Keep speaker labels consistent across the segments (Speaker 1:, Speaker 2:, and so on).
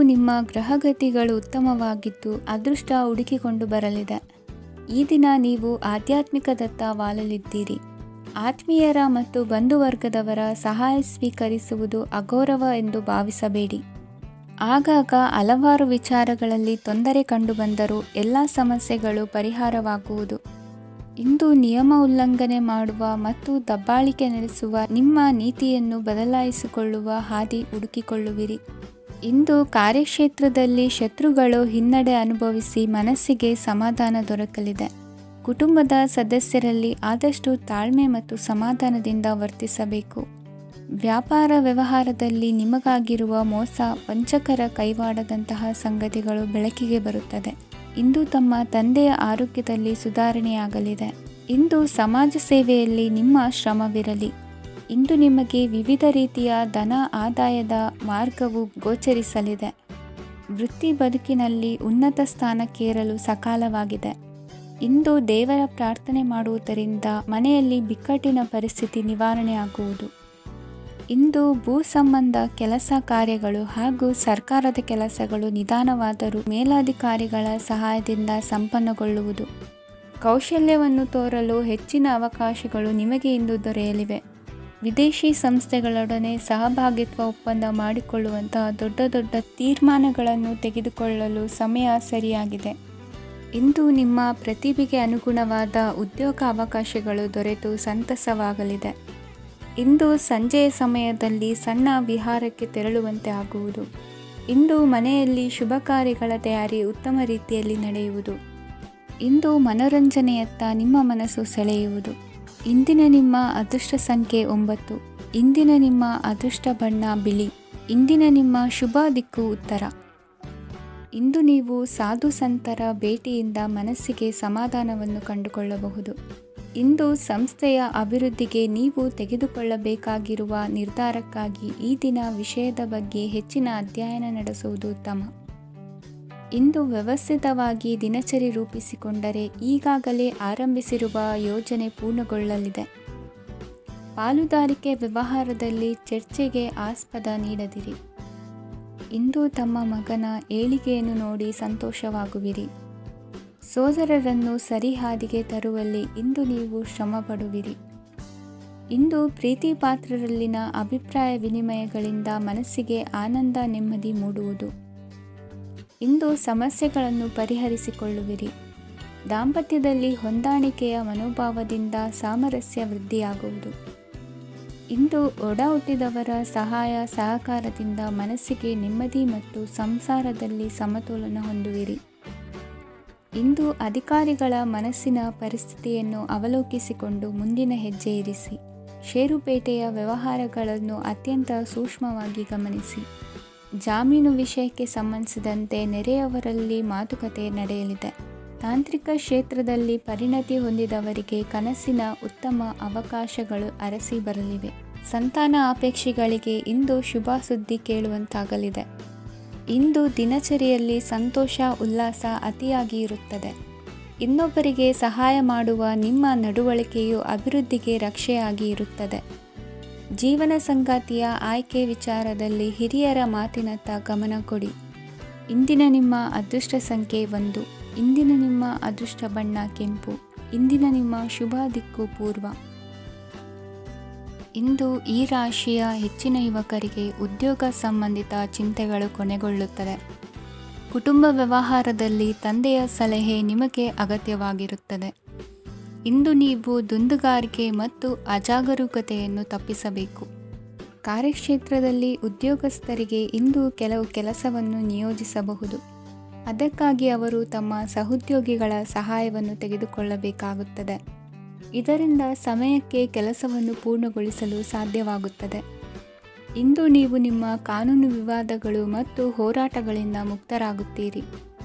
Speaker 1: ನಿಮ್ಮ ಗ್ರಹಗತಿಗಳು ಉತ್ತಮವಾಗಿದ್ದು ಅದೃಷ್ಟ ಹುಡುಕಿಕೊಂಡು ಬರಲಿದೆ. ಈ ದಿನ ನೀವು ಆಧ್ಯಾತ್ಮಿಕದತ್ತ ವಾಲಲಿದ್ದೀರಿ. ಆತ್ಮೀಯರ ಮತ್ತು ಬಂಧುವರ್ಗದವರ ಸಹಾಯ ಸ್ವೀಕರಿಸುವುದು ಅಗೌರವ ಎಂದು ಭಾವಿಸಬೇಡಿ. ಆಗಾಗ ಹಲವಾರು ವಿಚಾರಗಳಲ್ಲಿ ತೊಂದರೆ ಕಂಡುಬಂದರೂ ಎಲ್ಲ ಸಮಸ್ಯೆಗಳು ಪರಿಹಾರವಾಗುವುದು. ಇಂದು ನಿಯಮ ಉಲ್ಲಂಘನೆ ಮಾಡುವ ಮತ್ತು ದಬ್ಬಾಳಿಕೆ ನಡೆಸುವ ನಿಮ್ಮ ನೀತಿಯನ್ನು ಬದಲಾಯಿಸಿಕೊಳ್ಳುವ ಹಾದಿ ಹುಡುಕಿಕೊಳ್ಳುವಿರಿ. ಇಂದು ಕಾರ್ಯಕ್ಷೇತ್ರದಲ್ಲಿ ಶತ್ರುಗಳು ಹಿನ್ನಡೆ ಅನುಭವಿಸಿ ಮನಸ್ಸಿಗೆ ಸಮಾಧಾನ ದೊರಕಲಿದೆ. ಕುಟುಂಬದ ಸದಸ್ಯರಲ್ಲಿ ಆದಷ್ಟು ತಾಳ್ಮೆ ಮತ್ತು ಸಮಾಧಾನದಿಂದ ವರ್ತಿಸಬೇಕು. ವ್ಯಾಪಾರ ವ್ಯವಹಾರದಲ್ಲಿ ನಿಮಗಾಗಿರುವ ಮೋಸ, ವಂಚಕರ ಕೈವಾಡದಂತಹ ಸಂಗತಿಗಳು ಬೆಳಕಿಗೆ ಬರುತ್ತದೆ. ಇಂದು ತಮ್ಮ ತಂದೆಯ ಆರೋಗ್ಯದಲ್ಲಿ ಸುಧಾರಣೆಯಾಗಲಿದೆ. ಇಂದು ಸಮಾಜ ಸೇವೆಯಲ್ಲಿ ನಿಮ್ಮ ಶ್ರಮವಿರಲಿ. ಇಂದು ನಿಮಗೆ ವಿವಿಧ ರೀತಿಯ ಧನ ಆದಾಯದ ಮಾರ್ಗವು ಗೋಚರಿಸಲಿದೆ. ವೃತ್ತಿ ಬದುಕಿನಲ್ಲಿ ಉನ್ನತ ಸ್ಥಾನಕ್ಕೇರಲು ಸಕಾಲವಾಗಿದೆ. ಇಂದು ದೇವರ ಪ್ರಾರ್ಥನೆ ಮಾಡುವುದರಿಂದ ಮನೆಯಲ್ಲಿ ಬಿಕ್ಕಟ್ಟಿನ ಪರಿಸ್ಥಿತಿ ನಿವಾರಣೆಯಾಗುವುದು. ಇಂದು ಭೂ ಸಂಬಂಧ ಕೆಲಸ ಕಾರ್ಯಗಳು ಹಾಗೂ ಸರ್ಕಾರದ ಕೆಲಸಗಳು ನಿಧಾನವಾದರೂ ಮೇಲಾಧಿಕಾರಿಗಳ ಸಹಾಯದಿಂದ ಸಂಪನ್ನಗೊಳ್ಳುವುದು. ಕೌಶಲ್ಯವನ್ನು ತೋರಲು ಹೆಚ್ಚಿನ ಅವಕಾಶಗಳು ನಿಮಗೆ ಇಂದು ದೊರೆಯಲಿವೆ. ವಿದೇಶಿ ಸಂಸ್ಥೆಗಳೊಡನೆ ಸಹಭಾಗಿತ್ವ ಒಪ್ಪಂದ ಮಾಡಿಕೊಳ್ಳುವಂತಹ ದೊಡ್ಡ ದೊಡ್ಡ ತೀರ್ಮಾನಗಳನ್ನು ತೆಗೆದುಕೊಳ್ಳಲು ಸಮಯ ಸರಿಯಾಗಿದೆ. ಇಂದು ನಿಮ್ಮ ಪ್ರತಿಭೆಗೆ ಅನುಗುಣವಾದ ಉದ್ಯೋಗ ಅವಕಾಶಗಳು ದೊರೆತು ಸಂತಸವಾಗಲಿದೆ. ಇಂದು ಸಂಜೆಯ ಸಮಯದಲ್ಲಿ ಸಣ್ಣ ವಿಹಾರಕ್ಕೆ ತೆರಳುವಂತೆ ಆಗುವುದು. ಇಂದು ಮನೆಯಲ್ಲಿ ಶುಭ ಕಾರ್ಯಗಳ ತಯಾರಿ ಉತ್ತಮ ರೀತಿಯಲ್ಲಿ ನಡೆಯುವುದು. ಇಂದು ಮನೋರಂಜನೆಯತ್ತ ನಿಮ್ಮ ಮನಸ್ಸು ಸೆಳೆಯುವುದು. ಇಂದಿನ ನಿಮ್ಮ ಅದೃಷ್ಟ ಸಂಖ್ಯೆ 9. ಇಂದಿನ ನಿಮ್ಮ ಅದೃಷ್ಟ ಬಣ್ಣ ಬಿಳಿ. ಇಂದಿನ ನಿಮ್ಮ ಶುಭ ದಿಕ್ಕು ಉತ್ತರ. ಇಂದು ನೀವು ಸಾಧು ಸಂತರ ಭೇಟಿಯಿಂದ ಮನಸ್ಸಿಗೆ ಸಮಾಧಾನವನ್ನು ಕಂಡುಕೊಳ್ಳಬಹುದು. ಇಂದು ಸಂಸ್ಥೆಯ ಅಭಿವೃದ್ಧಿಗೆ ನೀವು ತೆಗೆದುಕೊಳ್ಳಬೇಕಾಗಿರುವ ನಿರ್ಧಾರಕ್ಕಾಗಿ ಈ ದಿನ ವಿಷಯದ ಬಗ್ಗೆ ಹೆಚ್ಚಿನ ಅಧ್ಯಯನ ನಡೆಸುವುದು ಉತ್ತಮ. ಇಂದು ವ್ಯವಸ್ಥಿತವಾಗಿ ದಿನಚರಿ ರೂಪಿಸಿಕೊಂಡರೆ ಈಗಾಗಲೇ ಆರಂಭಿಸಿರುವ ಯೋಜನೆ ಪೂರ್ಣಗೊಳ್ಳಲಿದೆ. ಪಾಲುದಾರಿಕೆ ವ್ಯವಹಾರದಲ್ಲಿ ಚರ್ಚೆಗೆ ಆಸ್ಪದ ನೀಡದಿರಿ. ಇಂದು ತಮ್ಮ ಮಗನ ಏಳಿಗೆಯನ್ನು ನೋಡಿ ಸಂತೋಷವಾಗುವಿರಿ. ಸೋದರರನ್ನು ಸರಿಹಾದಿಗೆ ತರುವಲ್ಲಿ ಇಂದು ನೀವು ಶ್ರಮಪಡುವಿರಿ. ಇಂದು ಪ್ರೀತಿ ಪಾತ್ರರಲ್ಲಿನ ಅಭಿಪ್ರಾಯ ವಿನಿಮಯಗಳಿಂದ ಮನಸ್ಸಿಗೆ ಆನಂದ ನೆಮ್ಮದಿ ಮೂಡುವುದು. ಇಂದು ಸಮಸ್ಯೆಗಳನ್ನು ಪರಿಹರಿಸಿಕೊಳ್ಳುವಿರಿ. ದಾಂಪತ್ಯದಲ್ಲಿ ಹೊಂದಾಣಿಕೆಯ ಮನೋಭಾವದಿಂದ ಸಾಮರಸ್ಯ ವೃದ್ಧಿಯಾಗುವುದು. ಇಂದು ಒಡ ಹುಟ್ಟಿದವರ ಸಹಾಯ ಸಹಕಾರದಿಂದ ಮನಸ್ಸಿಗೆ ನೆಮ್ಮದಿ ಮತ್ತು ಸಂಸಾರದಲ್ಲಿ ಸಮತೋಲನ ಹೊಂದುವಿರಿ. ಇಂದು ಅಧಿಕಾರಿಗಳ ಮನಸ್ಸಿನ ಪರಿಸ್ಥಿತಿಯನ್ನು ಅವಲೋಕಿಸಿಕೊಂಡು ಮುಂದಿನ ಹೆಜ್ಜೆ ಇರಿಸಿ. ಷೇರುಪೇಟೆಯ ವ್ಯವಹಾರಗಳನ್ನು ಅತ್ಯಂತ ಸೂಕ್ಷ್ಮವಾಗಿ ಗಮನಿಸಿ. ಜಾಮೀನು ವಿಷಯಕ್ಕೆ ಸಂಬಂಧಿಸಿದಂತೆ ನೆರೆಯವರಲ್ಲಿ ಮಾತುಕತೆ ನಡೆಯಲಿದೆ. ತಾಂತ್ರಿಕ ಕ್ಷೇತ್ರದಲ್ಲಿ ಪರಿಣತಿ ಹೊಂದಿದವರಿಗೆ ಕನಸಿನ ಉತ್ತಮ ಅವಕಾಶಗಳು ಅರಸಿ ಬರಲಿವೆ. ಸಂತಾನ ಅಪೇಕ್ಷಿಗಳಿಗೆ ಇಂದು ಶುಭ ಸುದ್ದಿ ಕೇಳುವಂತಾಗಲಿದೆ. ಇಂದು ದಿನಚರಿಯಲ್ಲಿ ಸಂತೋಷ ಉಲ್ಲಾಸ ಅತಿಯಾಗಿ ಇರುತ್ತದೆ. ಇನ್ನೊಬ್ಬರಿಗೆ ಸಹಾಯ ಮಾಡುವ ನಿಮ್ಮ ನಡವಳಿಕೆಯು ಅಭಿವೃದ್ಧಿಗೆ ರಕ್ಷೆಯಾಗಿ ಇರುತ್ತದೆ. ಜೀವನ ಸಂಗಾತಿಯ ಆಯ್ಕೆ ವಿಚಾರದಲ್ಲಿ ಹಿರಿಯರ ಮಾತಿನತ್ತ ಗಮನ ಕೊಡಿ. ಇಂದಿನ ನಿಮ್ಮ ಅದೃಷ್ಟ ಸಂಖ್ಯೆ 1. ಇಂದಿನ ನಿಮ್ಮ ಅದೃಷ್ಟ ಬಣ್ಣ ಕೆಂಪು. ಇಂದಿನ ನಿಮ್ಮ ಶುಭ ದಿಕ್ಕು ಪೂರ್ವ. ಇಂದು ಈ ರಾಶಿಯ ಹೆಚ್ಚಿನ ಯುವಕರಿಗೆ ಉದ್ಯೋಗ ಸಂಬಂಧಿತ ಚಿಂತೆಗಳು ಕೊನೆಗೊಳ್ಳುತ್ತದೆ. ಕುಟುಂಬ ವ್ಯವಹಾರದಲ್ಲಿ ತಂದೆಯ ಸಲಹೆ ನಿಮಗೆ ಅಗತ್ಯವಾಗಿರುತ್ತದೆ. ಇಂದು ನೀವು ದುಂದುಗಾರಿಕೆ ಮತ್ತು ಅಜಾಗರೂಕತೆಯನ್ನು ತಪ್ಪಿಸಬೇಕು. ಕಾರ್ಯಕ್ಷೇತ್ರದಲ್ಲಿ ಉದ್ಯೋಗಸ್ಥರಿಗೆ ಇಂದು ಕೆಲವು ಕೆಲಸವನ್ನು ನಿಯೋಜಿಸಬಹುದು. ಅದಕ್ಕಾಗಿ ಅವರು ತಮ್ಮ ಸಹೋದ್ಯೋಗಿಗಳ ಸಹಾಯವನ್ನು ತೆಗೆದುಕೊಳ್ಳಬೇಕಾಗುತ್ತದೆ. ಇದರಿಂದ ಸಮಯಕ್ಕೆ ಕೆಲಸವನ್ನು ಪೂರ್ಣಗೊಳಿಸಲು ಸಾಧ್ಯವಾಗುತ್ತದೆ. ಇಂದು ನೀವು ನಿಮ್ಮ ಕಾನೂನು ವಿವಾದಗಳು ಮತ್ತು ಹೋರಾಟಗಳಿಂದ ಮುಕ್ತರಾಗುತ್ತೀರಿ.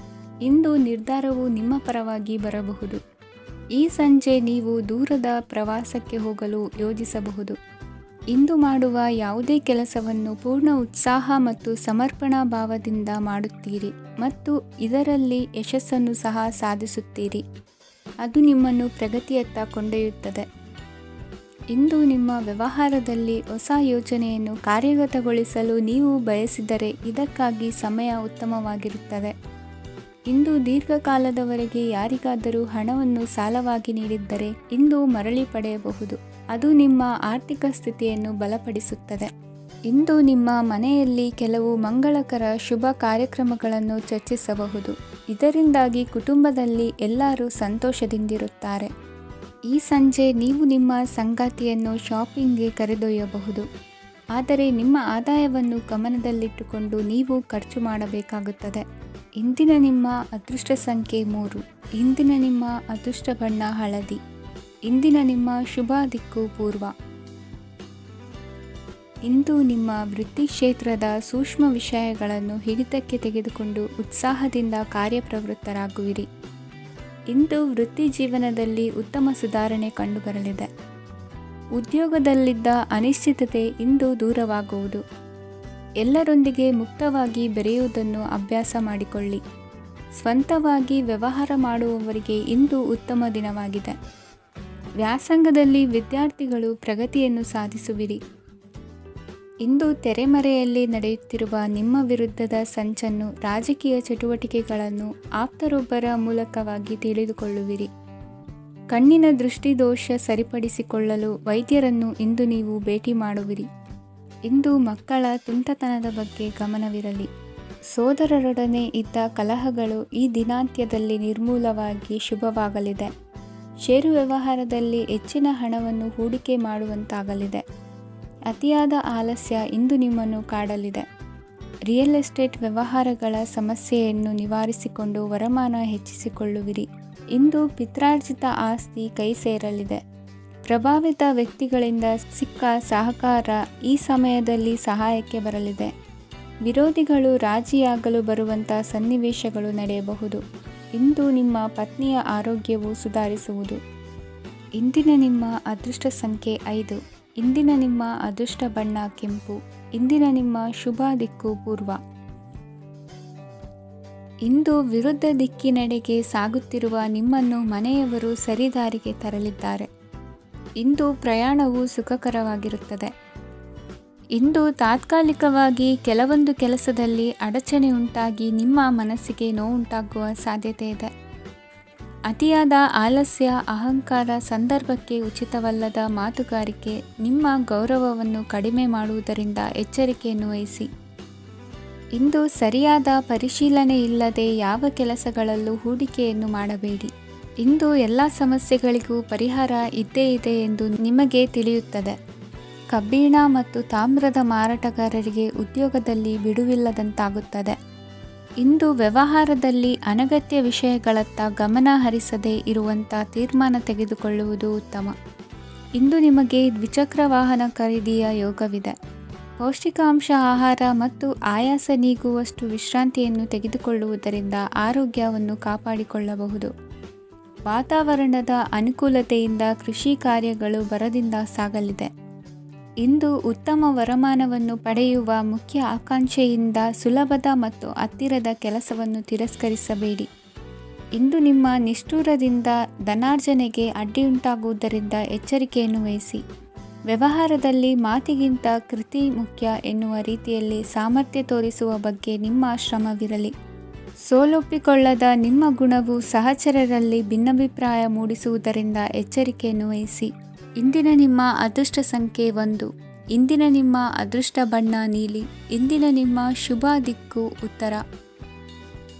Speaker 1: ಇಂದು ನಿರ್ಧಾರವು ನಿಮ್ಮ ಪರವಾಗಿ ಬರಬಹುದು. ಈ ಸಂಜೆ ನೀವು ದೂರದ ಪ್ರವಾಸಕ್ಕೆ ಹೋಗಲು ಯೋಜಿಸಬಹುದು. ಇಂದು ಮಾಡುವ ಯಾವುದೇ ಕೆಲಸವನ್ನು ಪೂರ್ಣ ಉತ್ಸಾಹ ಮತ್ತು ಸಮರ್ಪಣಾ ಭಾವದಿಂದ ಮಾಡುತ್ತೀರಿ ಮತ್ತು ಇದರಲ್ಲಿ ಯಶಸ್ಸನ್ನು ಸಹ ಸಾಧಿಸುತ್ತೀರಿ. ಅದು ನಿಮ್ಮನ್ನು ಪ್ರಗತಿಯತ್ತ ಕೊಂಡೊಯ್ಯುತ್ತದೆ. ಇಂದು ನಿಮ್ಮ ವ್ಯವಹಾರದಲ್ಲಿ ಹೊಸ ಯೋಜನೆಯನ್ನು ಕಾರ್ಯಗತಗೊಳಿಸಲು ನೀವು ಬಯಸಿದರೆ ಇದಕ್ಕಾಗಿ ಸಮಯ ಉತ್ತಮವಾಗಿರುತ್ತದೆ. ಇಂದು ದೀರ್ಘಕಾಲದವರೆಗೆ ಯಾರಿಗಾದರೂ ಹಣವನ್ನು ಸಾಲವಾಗಿ ನೀಡಿದ್ದರೆ ಇಂದು ಮರಳಿ ಪಡೆಯಬಹುದು. ಅದು ನಿಮ್ಮ ಆರ್ಥಿಕ ಸ್ಥಿತಿಯನ್ನು ಬಲಪಡಿಸುತ್ತದೆ. ಇಂದು ನಿಮ್ಮ ಮನೆಯಲ್ಲಿ ಕೆಲವು ಮಂಗಳಕರ ಶುಭ ಕಾರ್ಯಕ್ರಮಗಳನ್ನು ಚರ್ಚಿಸಬಹುದು. ಇದರಿಂದಾಗಿ ಕುಟುಂಬದಲ್ಲಿ ಎಲ್ಲರೂ ಸಂತೋಷದಿಂದಿರುತ್ತಾರೆ. ಈ ಸಂಜೆ ನೀವು ನಿಮ್ಮ ಸಂಗಾತಿಯನ್ನು ಶಾಪಿಂಗ್ಗೆ ಕರೆದೊಯ್ಯಬಹುದು. ಆದರೆ ನಿಮ್ಮ ಆದಾಯವನ್ನು ಗಮನದಲ್ಲಿಟ್ಟುಕೊಂಡು ನೀವು ಖರ್ಚು ಮಾಡಬೇಕಾಗುತ್ತದೆ. ಇಂದಿನ ನಿಮ್ಮ ಅದೃಷ್ಟ ಸಂಖ್ಯೆ 3. ಇಂದಿನ ನಿಮ್ಮ ಅದೃಷ್ಟ ಬಣ್ಣ ಹಳದಿ. ಇಂದಿನ ನಿಮ್ಮ ಶುಭ ದಿಕ್ಕು ಪೂರ್ವ. ಇಂದು ನಿಮ್ಮ ವೃತ್ತಿ ಕ್ಷೇತ್ರದ ಸೂಕ್ಷ್ಮ ವಿಷಯಗಳನ್ನು ಹಿಡಿತಕ್ಕೆ ತೆಗೆದುಕೊಂಡು ಉತ್ಸಾಹದಿಂದ ಕಾರ್ಯಪ್ರವೃತ್ತರಾಗುವಿರಿ. ಇಂದು ವೃತ್ತಿ ಜೀವನದಲ್ಲಿ ಉತ್ತಮ ಸುಧಾರಣೆ ಕಂಡುಬರಲಿದೆ. ಉದ್ಯೋಗದಲ್ಲಿದ್ದ ಅನಿಶ್ಚಿತತೆ ಇಂದು ದೂರವಾಗುವುದು. ಎಲ್ಲರೊಂದಿಗೆ ಮುಕ್ತವಾಗಿ ಬೆರೆಯುವುದನ್ನು ಅಭ್ಯಾಸ ಮಾಡಿಕೊಳ್ಳಿ. ಸ್ವಂತವಾಗಿ ವ್ಯವಹಾರ ಮಾಡುವವರಿಗೆ ಇಂದು ಉತ್ತಮ ದಿನವಾಗಿದೆ. ವ್ಯಾಸಂಗದಲ್ಲಿ ವಿದ್ಯಾರ್ಥಿಗಳು ಪ್ರಗತಿಯನ್ನು ಸಾಧಿಸುವಿರಿ. ಇಂದು ತೆರೆಮರೆಯಲ್ಲಿ ನಡೆಯುತ್ತಿರುವ ನಿಮ್ಮ ವಿರುದ್ಧದ ಸಂಚನ್ನು, ರಾಜಕೀಯ ಚಟುವಟಿಕೆಗಳನ್ನು ಆಪ್ತರೊಬ್ಬರ ಮೂಲಕವಾಗಿ ತಿಳಿದುಕೊಳ್ಳುವಿರಿ. ಕಣ್ಣಿನ ದೃಷ್ಟಿದೋಷ ಸರಿಪಡಿಸಿಕೊಳ್ಳಲು ವೈದ್ಯರನ್ನು ಇಂದು ನೀವು ಭೇಟಿ ಮಾಡುವಿರಿ. ಇಂದು ಮಕ್ಕಳ ತುಂಟತನದ ಬಗ್ಗೆ ಗಮನವಿರಲಿ. ಸೋದರರೊಡನೆ ಇದ್ದ ಕಲಹಗಳು ಈ ದಿನಾಂತ್ಯದಲ್ಲಿ ನಿರ್ಮೂಲವಾಗಿ ಶುಭವಾಗಲಿದೆ. ಷೇರು ವ್ಯವಹಾರದಲ್ಲಿ ಹೆಚ್ಚಿನ ಹಣವನ್ನು ಹೂಡಿಕೆ ಮಾಡುವಂತಾಗಲಿದೆ. ಅತಿಯಾದ ಆಲಸ್ಯ ಇಂದು ನಿಮ್ಮನ್ನು ಕಾಡಲಿದೆ. ರಿಯಲ್ ಎಸ್ಟೇಟ್ ವ್ಯವಹಾರಗಳ ಸಮಸ್ಯೆಯನ್ನು ನಿವಾರಿಸಿಕೊಂಡು ವರಮಾನ ಹೆಚ್ಚಿಸಿಕೊಳ್ಳುವಿರಿ. ಇಂದು ಪಿತ್ರಾರ್ಜಿತ ಆಸ್ತಿ ಕೈ ಸೇರಲಿದೆ. ಪ್ರಭಾವಿತ ವ್ಯಕ್ತಿಗಳಿಂದ ಸಿಕ್ಕ ಸಹಕಾರ ಈ ಸಮಯದಲ್ಲಿ ಸಹಾಯಕ್ಕೆ ಬರಲಿದೆ. ವಿರೋಧಿಗಳು ರಾಜಿಯಾಗಲು ಬರುವಂಥ ಸನ್ನಿವೇಶಗಳು ನಡೆಯಬಹುದು. ಇಂದು ನಿಮ್ಮ ಪತ್ನಿಯ ಆರೋಗ್ಯವು ಸುಧಾರಿಸುವುದು. ಇಂದಿನ ನಿಮ್ಮ ಅದೃಷ್ಟ ಸಂಖ್ಯೆ 5. ಇಂದಿನ ನಿಮ್ಮ ಅದೃಷ್ಟ ಬಣ್ಣ ಕೆಂಪು. ಇಂದಿನ ನಿಮ್ಮ ಶುಭ ದಿಕ್ಕು ಪೂರ್ವ. ಇಂದು ವಿರುದ್ಧ ದಿಕ್ಕಿನೆಡೆಗೆ ಸಾಗುತ್ತಿರುವ ನಿಮ್ಮನ್ನು ಮನೆಯವರು ಸರಿದಾರಿಗೆ ತರಲಿದ್ದಾರೆ. ಇಂದು ಪ್ರಯಾಣವು ಸುಖಕರವಾಗಿರುತ್ತದೆ. ಇಂದು ತಾತ್ಕಾಲಿಕವಾಗಿ ಕೆಲವೊಂದು ಕೆಲಸದಲ್ಲಿ ಅಡಚಣೆ ಉಂಟಾಗಿ ನಿಮ್ಮ ಮನಸ್ಸಿಗೆ ನೋವುಂಟಾಗುವ ಸಾಧ್ಯತೆ ಇದೆ. ಅತಿಯಾದ ಆಲಸ್ಯ, ಅಹಂಕಾರ, ಸಂದರ್ಭಕ್ಕೆ ಉಚಿತವಲ್ಲದ ಮಾತುಗಾರಿಕೆ ನಿಮ್ಮ ಗೌರವವನ್ನು ಕಡಿಮೆ ಮಾಡುವುದರಿಂದ ಎಚ್ಚರಿಕೆಯನ್ನು ವಹಿಸಿ. ಇಂದು ಸರಿಯಾದ ಪರಿಶೀಲನೆ ಇಲ್ಲದೆ ಯಾವ ಕೆಲಸಗಳಲ್ಲೂ ಹೂಡಿಕೆಯನ್ನು ಮಾಡಬೇಡಿ. ಇಂದು ಎಲ್ಲ ಸಮಸ್ಯೆಗಳಿಗೂ ಪರಿಹಾರ ಇದ್ದೇ ಇದೆ ಎಂದು ನಿಮಗೆ ತಿಳಿಯುತ್ತದೆ. ಕಬ್ಬಿಣ ಮತ್ತು ತಾಮ್ರದ ಮಾರಾಟಗಾರರಿಗೆ ಉದ್ಯೋಗದಲ್ಲಿ ಬಿಡುವಿಲ್ಲದಂತಾಗುತ್ತದೆ. ಇಂದು ವ್ಯವಹಾರದಲ್ಲಿ ಅನಗತ್ಯ ವಿಷಯಗಳತ್ತ ಗಮನ ಹರಿಸದೇ ಇರುವಂಥ ತೀರ್ಮಾನ ತೆಗೆದುಕೊಳ್ಳುವುದು ಉತ್ತಮ. ಇಂದು ನಿಮಗೆ ದ್ವಿಚಕ್ರ ವಾಹನ ಖರೀದಿಯ ಯೋಗವಿದೆ. ಪೌಷ್ಟಿಕಾಂಶ ಆಹಾರ ಮತ್ತು ಆಯಾಸ ನೀಗುವಷ್ಟು ವಿಶ್ರಾಂತಿಯನ್ನು ತೆಗೆದುಕೊಳ್ಳುವುದರಿಂದ ಆರೋಗ್ಯವನ್ನು ಕಾಪಾಡಿಕೊಳ್ಳಬಹುದು. ವಾತಾವರಣದ ಅನುಕೂಲತೆಯಿಂದ ಕೃಷಿ ಕಾರ್ಯಗಳು ಬರದಿಂದ ಸಾಗಲಿದೆ. ಇಂದು ಉತ್ತಮ ವರಮಾನವನ್ನು ಪಡೆಯುವ ಮುಖ್ಯ ಆಕಾಂಕ್ಷೆಯಿಂದ ಸುಲಭದ ಮತ್ತು ಹತ್ತಿರದ ಕೆಲಸವನ್ನು ತಿರಸ್ಕರಿಸಬೇಡಿ. ಇಂದು ನಿಮ್ಮ ನಿಷ್ಠುರದಿಂದ ಧನಾರ್ಜನೆಗೆ ಅಡ್ಡಿಯುಂಟಾಗುವುದರಿಂದ ಎಚ್ಚರಿಕೆಯನ್ನು ವಹಿಸಿ. ವ್ಯವಹಾರದಲ್ಲಿ ಮಾತಿಗಿಂತ ಕೃತಿ ಮುಖ್ಯ ಎನ್ನುವ ರೀತಿಯಲ್ಲಿ ಸಾಮರ್ಥ್ಯ ತೋರಿಸುವ ಬಗ್ಗೆ ನಿಮ್ಮ ಶ್ರಮವಿರಲಿ. ಸೋಲೊಪ್ಪಿಕೊಳ್ಳದ ನಿಮ್ಮ ಗುಣವು ಸಹಚರರಲ್ಲಿ ಭಿನ್ನಾಭಿಪ್ರಾಯ ಮೂಡಿಸುವುದರಿಂದ ಎಚ್ಚರಿಕೆಯನ್ನು ವಹಿಸಿ. ಇಂದಿನ ನಿಮ್ಮ ಅದೃಷ್ಟ ಸಂಖ್ಯೆ 1. ಇಂದಿನ ನಿಮ್ಮ ಅದೃಷ್ಟ ಬಣ್ಣ ನೀಲಿ. ಇಂದಿನ ನಿಮ್ಮ ಶುಭ ದಿಕ್ಕು ಉತ್ತರ.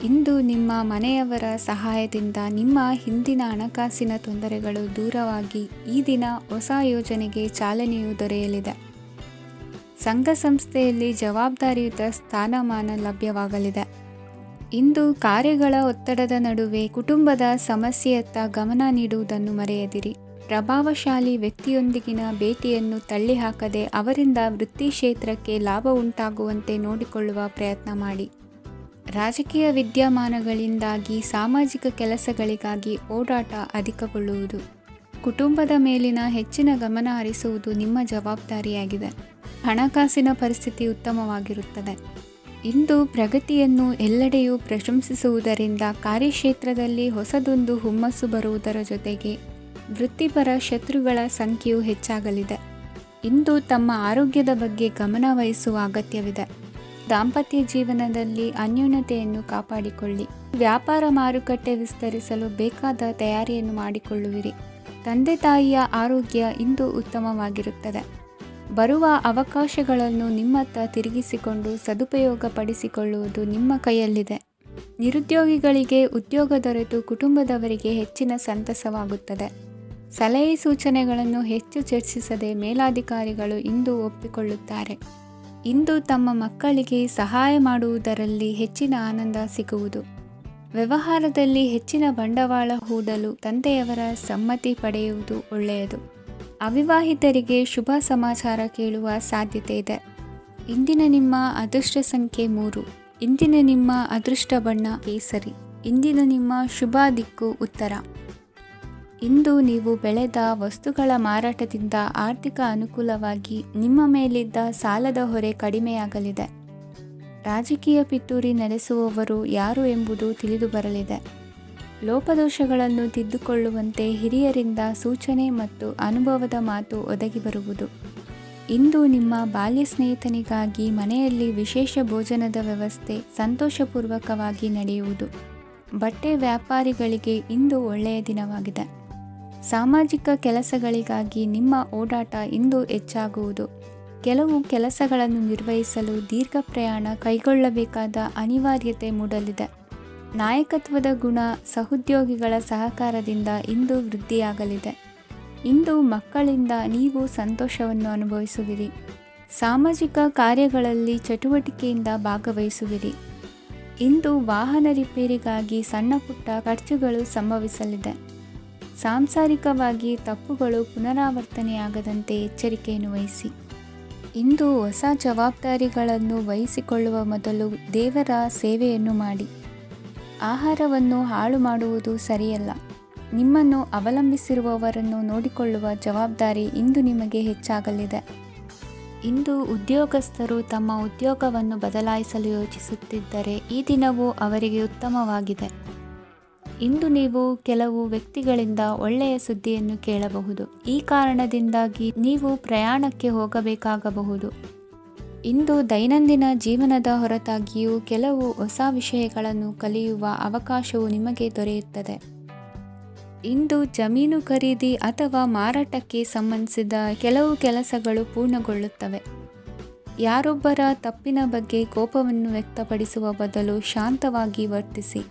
Speaker 1: ಇಂದು ನಿಮ್ಮ ಮನೆಯವರ ಸಹಾಯದಿಂದ ನಿಮ್ಮ ಹಿಂದಿನ ಹಣಕಾಸಿನ ತೊಂದರೆಗಳು ದೂರವಾಗಿ ಈ ದಿನ ಹೊಸ ಯೋಜನೆಗೆ ಚಾಲನೆಯು ದೊರೆಯಲಿದೆ. ಸಂಘ ಸಂಸ್ಥೆಯಲ್ಲಿ ಜವಾಬ್ದಾರಿಯುತ ಸ್ಥಾನಮಾನ ಲಭ್ಯವಾಗಲಿದೆ. ಇಂದು ಕಾರ್ಯಗಳ ಒತ್ತಡದ ನಡುವೆ ಕುಟುಂಬದ ಸಮಸ್ಯೆಯತ್ತ ಗಮನ ನೀಡುವುದನ್ನು ಮರೆಯದಿರಿ. ಪ್ರಭಾವಶಾಲಿ ವ್ಯಕ್ತಿಯೊಂದಿಗಿನ ಭೇಟಿಯನ್ನು ತಳ್ಳಿಹಾಕದೆ ಅವರಿಂದ ವೃತ್ತಿ ಕ್ಷೇತ್ರಕ್ಕೆ ಲಾಭ ಉಂಟಾಗುವಂತೆ ನೋಡಿಕೊಳ್ಳುವ ಪ್ರಯತ್ನ ಮಾಡಿ. ರಾಜಕೀಯ ವಿದ್ಯಮಾನಗಳಿಂದಾಗಿ ಸಾಮಾಜಿಕ ಕೆಲಸಗಳಿಗಾಗಿ ಓಡಾಟ ಅಧಿಕಗೊಳ್ಳುವುದು. ಕುಟುಂಬದ ಮೇಲಿನ ಹೆಚ್ಚಿನ ಗಮನ ಹರಿಸುವುದು ನಿಮ್ಮ ಜವಾಬ್ದಾರಿಯಾಗಿದೆ. ಹಣಕಾಸಿನ ಪರಿಸ್ಥಿತಿ ಉತ್ತಮವಾಗಿರುತ್ತದೆ. ಇಂದು ಪ್ರಗತಿಯನ್ನು ಎಲ್ಲೆಡೆಯೂ ಪ್ರಶಂಸಿಸುವುದರಿಂದ ಕಾರ್ಯಕ್ಷೇತ್ರದಲ್ಲಿ ಹೊಸದೊಂದು ಹುಮ್ಮಸ್ಸು ಬರುವುದರ ಜೊತೆಗೆ ವೃತ್ತಿಪರ ಶತ್ರುಗಳ ಸಂಖ್ಯೆಯು ಹೆಚ್ಚಾಗಲಿದೆ. ಇಂದು ತಮ್ಮ ಆರೋಗ್ಯದ ಬಗ್ಗೆ ಗಮನ ವಹಿಸುವ ಅಗತ್ಯವಿದೆ. ದಾಂಪತ್ಯ ಜೀವನದಲ್ಲಿ ಅನ್ಯೋನ್ಯತೆಯನ್ನು ಕಾಪಾಡಿಕೊಳ್ಳಿ. ವ್ಯಾಪಾರ ಮಾರುಕಟ್ಟೆ ವಿಸ್ತರಿಸಲು ಬೇಕಾದ ತಯಾರಿಯನ್ನು ಮಾಡಿಕೊಳ್ಳುವಿರಿ. ತಂದೆ ತಾಯಿಯ ಆರೋಗ್ಯ ಇಂದು ಉತ್ತಮವಾಗಿರುತ್ತದೆ. ಬರುವ ಅವಕಾಶಗಳನ್ನು ನಿಮ್ಮತ್ತ ತಿರುಗಿಸಿಕೊಂಡು ಸದುಪಯೋಗಪಡಿಸಿಕೊಳ್ಳುವುದು ನಿಮ್ಮ ಕೈಯಲ್ಲಿದೆ. ನಿರುದ್ಯೋಗಿಗಳಿಗೆ ಉದ್ಯೋಗ ದೊರೆತು ಕುಟುಂಬದವರಿಗೆ ಹೆಚ್ಚಿನ ಸಂತಸವಾಗುತ್ತದೆ. ಸಲಹೆ ಸೂಚನೆಗಳನ್ನು ಹೆಚ್ಚು ಚರ್ಚಿಸದೆ ಮೇಲಾಧಿಕಾರಿಗಳು ಇಂದು ಒಪ್ಪಿಕೊಳ್ಳುತ್ತಾರೆ. ಇಂದು ತಮ್ಮ ಮಕ್ಕಳಿಗೆ ಸಹಾಯ ಮಾಡುವುದರಲ್ಲಿ ಹೆಚ್ಚಿನ ಆನಂದ ಸಿಗುವುದು. ವ್ಯವಹಾರದಲ್ಲಿ ಹೆಚ್ಚಿನ ಬಂಡವಾಳ ಹೂಡಲು ತಂದೆಯವರ ಸಮ್ಮತಿ ಪಡೆಯುವುದು ಒಳ್ಳೆಯದು. ಅವಿವಾಹಿತರಿಗೆ ಶುಭ ಸಮಾಚಾರ ಕೇಳುವ ಸಾಧ್ಯತೆ ಇದೆ. ಇಂದಿನ ನಿಮ್ಮ ಅದೃಷ್ಟ ಸಂಖ್ಯೆ 3. ಇಂದಿನ ನಿಮ್ಮ ಅದೃಷ್ಟ ಬಣ್ಣ ಕೇಸರಿ. ಇಂದಿನ ನಿಮ್ಮ ಶುಭ ದಿಕ್ಕು ಉತ್ತರ. ಇಂದು ನೀವು ಬೆಳೆದ ವಸ್ತುಗಳ ಮಾರಾಟದಿಂದ ಆರ್ಥಿಕ ಅನುಕೂಲವಾಗಿ ನಿಮ್ಮ ಮೇಲಿದ್ದ ಸಾಲದ ಹೊರೆ ಕಡಿಮೆಯಾಗಲಿದೆ. ರಾಜಕೀಯ ಪಿತೂರಿ ನಡೆಸುವವರು ಯಾರು ಎಂಬುದು ತಿಳಿದು ಬರಲಿದೆ. ಲೋಪದೋಷಗಳನ್ನು ತಿದ್ದುಕೊಳ್ಳುವಂತೆ ಹಿರಿಯರಿಂದ ಸೂಚನೆ ಮತ್ತು ಅನುಭವದ ಮಾತು ಒದಗಿ ಬರುವುದು. ಇಂದು ನಿಮ್ಮ ಬಾಲ್ಯ ಸ್ನೇಹಿತನಿಗಾಗಿ ಮನೆಯಲ್ಲಿ ವಿಶೇಷ ಭೋಜನದ ವ್ಯವಸ್ಥೆ ಸಂತೋಷಪೂರ್ವಕವಾಗಿ ನಡೆಯುವುದು. ಬಟ್ಟೆ ವ್ಯಾಪಾರಿಗಳಿಗೆ ಇಂದು ಒಳ್ಳೆಯ ದಿನವಾಗಿದೆ. ಸಾಮಾಜಿಕ ಕೆಲಸಗಳಿಗಾಗಿ ನಿಮ್ಮ ಓಡಾಟ ಇಂದು ಹೆಚ್ಚಾಗುವುದು. ಕೆಲವು ಕೆಲಸಗಳನ್ನು ನಿರ್ವಹಿಸಲು ದೀರ್ಘ ಪ್ರಯಾಣ ಕೈಗೊಳ್ಳಬೇಕಾದ ಅನಿವಾರ್ಯತೆ ಮೂಡಲಿದೆ. ನಾಯಕತ್ವದ ಗುಣ ಸಹೋದ್ಯೋಗಿಗಳ ಸಹಕಾರದಿಂದ ಇಂದು ವೃದ್ಧಿಯಾಗಲಿದೆ. ಇಂದು ಮಕ್ಕಳಿಂದ ನೀವು ಸಂತೋಷವನ್ನು ಅನುಭವಿಸುವಿರಿ. ಸಾಮಾಜಿಕ ಕಾರ್ಯಗಳಲ್ಲಿ ಚಟುವಟಿಕೆಯಿಂದ ಭಾಗವಹಿಸುವಿರಿ. ಇಂದು ವಾಹನ ರಿಪೇರಿಗಾಗಿ ಸಣ್ಣ ಪುಟ್ಟ ಖರ್ಚುಗಳು ಸಂಭವಿಸಲಿದೆ. ಸಾಂಸಾರಿಕವಾಗಿ ತಪ್ಪುಗಳು ಪುನರಾವರ್ತನೆಯಾಗದಂತೆ ಎಚ್ಚರಿಕೆಯನ್ನು ವಹಿಸಿ. ಇಂದು ಹೊಸ ಜವಾಬ್ದಾರಿಗಳನ್ನು ವಹಿಸಿಕೊಳ್ಳುವ ಮೊದಲು ದೇವರ ಸೇವೆಯನ್ನು ಮಾಡಿ. ಆಹಾರವನ್ನು ಹಾಳು ಮಾಡುವುದು ಸರಿಯಲ್ಲ. ನಿಮ್ಮನ್ನು ಅವಲಂಬಿಸಿರುವವರನ್ನು ನೋಡಿಕೊಳ್ಳುವ ಜವಾಬ್ದಾರಿ ಇಂದು ನಿಮಗೆ ಹೆಚ್ಚಾಗಲಿದೆ. ಇಂದು ಉದ್ಯೋಗಸ್ಥರು ತಮ್ಮ ಉದ್ಯೋಗವನ್ನು ಬದಲಾಯಿಸಲು ಯೋಚಿಸುತ್ತಿದ್ದರೆ ಈ ದಿನವೂ ಅವರಿಗೆ ಉತ್ತಮವಾಗಿದೆ. ಇಂದು ನೀವು ಕೆಲವು ವ್ಯಕ್ತಿಗಳಿಂದ ಒಳ್ಳೆಯ ಸುದ್ದಿಯನ್ನು ಕೇಳಬಹುದು. ಈ ಕಾರಣದಿಂದಾಗಿ ನೀವು ಪ್ರಯಾಣಕ್ಕೆ ಹೋಗಬೇಕಾಗಬಹುದು. ಇಂದು ದೈನಂದಿನ ಜೀವನದ ಹೊರತಾಗಿಯೂ ಕೆಲವು ಹೊಸ ವಿಷಯಗಳನ್ನು ಕಲಿಯುವ ಅವಕಾಶವು ನಿಮಗೆ ದೊರೆಯುತ್ತದೆ. ಇಂದು ಜಮೀನು ಖರೀದಿ ಅಥವಾ ಮಾರಾಟಕ್ಕೆ ಸಂಬಂಧಿಸಿದ ಕೆಲವು ಕೆಲಸಗಳು ಪೂರ್ಣಗೊಳ್ಳುತ್ತವೆ. ಯಾರೊಬ್ಬರ ತಪ್ಪಿನ ಬಗ್ಗೆ ಕೋಪವನ್ನು ವ್ಯಕ್ತಪಡಿಸುವ ಬದಲು ಶಾಂತವಾಗಿ ವರ್ತಿಸಿ.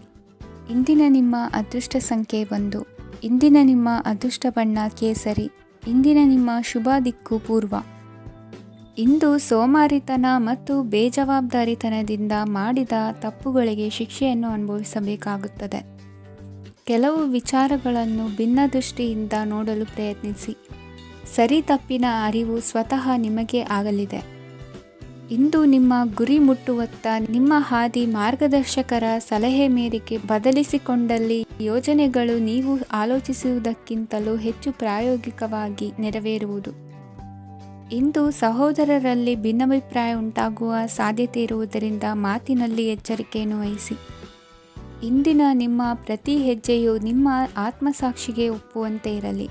Speaker 1: ಇಂದಿನ ನಿಮ್ಮ ಅದೃಷ್ಟ ಸಂಖ್ಯೆ 1. ಇಂದಿನ ನಿಮ್ಮ ಅದೃಷ್ಟ ಬಣ್ಣ ಕೇಸರಿ. ಇಂದಿನ ನಿಮ್ಮ ಶುಭ ದಿಕ್ಕು ಪೂರ್ವ. ಇಂದು ಸೋಮಾರಿತನ ಮತ್ತು ಬೇಜವಾಬ್ದಾರಿತನದಿಂದ ಮಾಡಿದ ತಪ್ಪುಗಳಿಗೆ ಶಿಕ್ಷೆಯನ್ನು ಅನುಭವಿಸಬೇಕಾಗುತ್ತದೆ. ಕೆಲವು ವಿಚಾರಗಳನ್ನು ಭಿನ್ನ ದೃಷ್ಟಿಯಿಂದ ನೋಡಲು ಪ್ರಯತ್ನಿಸಿ. ಸರಿ ತಪ್ಪಿನ ಅರಿವು ಸ್ವತಃ ನಿಮಗೆ ಆಗಲಿದೆ. ಇಂದು ನಿಮ್ಮ ಗುರಿ ಮುಟ್ಟುವತ್ತ ನಿಮ್ಮ ಹಾದಿ ಮಾರ್ಗದರ್ಶಕರ ಸಲಹೆ ಮೇರೆಗೆ ಬದಲಿಸಿಕೊಂಡಲ್ಲಿ ಯೋಜನೆಗಳು ನೀವು ಆಲೋಚಿಸುವುದಕ್ಕಿಂತಲೂ ಹೆಚ್ಚು ಪ್ರಾಯೋಗಿಕವಾಗಿ ನೆರವೇರುವುದು. ಇಂದು ಸಹೋದರರಲ್ಲಿ ಭಿನ್ನಾಭಿಪ್ರಾಯ ಉಂಟಾಗುವ ಸಾಧ್ಯತೆ ಇರುವುದರಿಂದ ಮಾತಿನಲ್ಲಿ ಎಚ್ಚರಿಕೆಯನ್ನು ವಹಿಸಿ. ಇಂದಿನ ನಿಮ್ಮ ಪ್ರತಿ ಹೆಜ್ಜೆಯು ನಿಮ್ಮ ಆತ್ಮಸಾಕ್ಷಿಗೆ ಒಪ್ಪುವಂತೆ ಇರಲಿ.